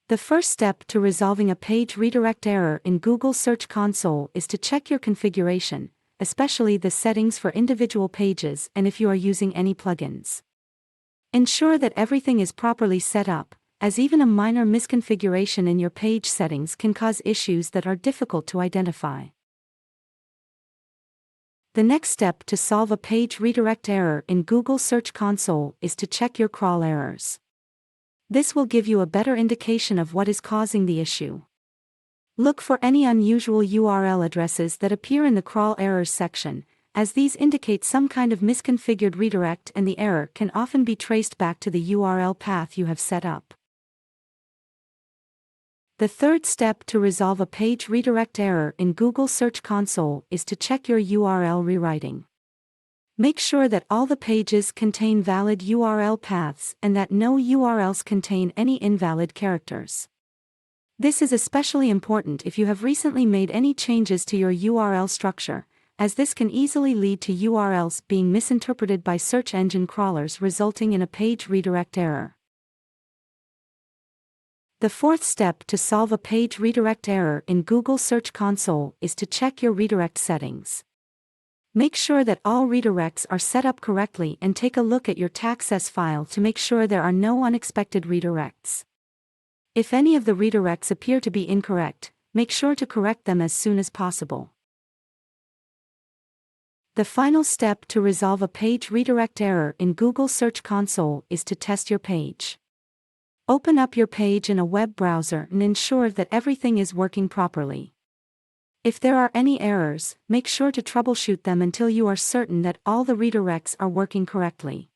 The first step to resolving a page redirect error in Google Search Console is to check your configuration, especially the settings for individual pages and if you are using any plugins. Ensure that everything is properly set up, as even a minor misconfiguration in your page settings can cause issues that are difficult to identify. The next step to solve a page redirect error in Google Search Console is to check your crawl errors. This will give you a better indication of what is causing the issue. Look for any unusual URL addresses that appear in the crawl errors section, as these indicate some kind of misconfigured redirect, and the error can often be traced back to the URL path you have set up. The third step to resolve a page redirect error in Google Search Console is to check your URL rewriting. Make sure that all the pages contain valid URL paths and that no URLs contain any invalid characters. This is especially important if you have recently made any changes to your URL structure, as this can easily lead to URLs being misinterpreted by search engine crawlers, resulting in a page redirect error. The fourth step to solve a page redirect error in Google Search Console is to check your redirect settings. Make sure that all redirects are set up correctly and take a look at your taxs file to make sure there are no unexpected redirects. If any of the redirects appear to be incorrect, make sure to correct them as soon as possible. The final step to resolve a page redirect error in Google Search Console is to test your page. Open up your page in a web browser and ensure that everything is working properly. If there are any errors, make sure to troubleshoot them until you are certain that all the redirects are working correctly.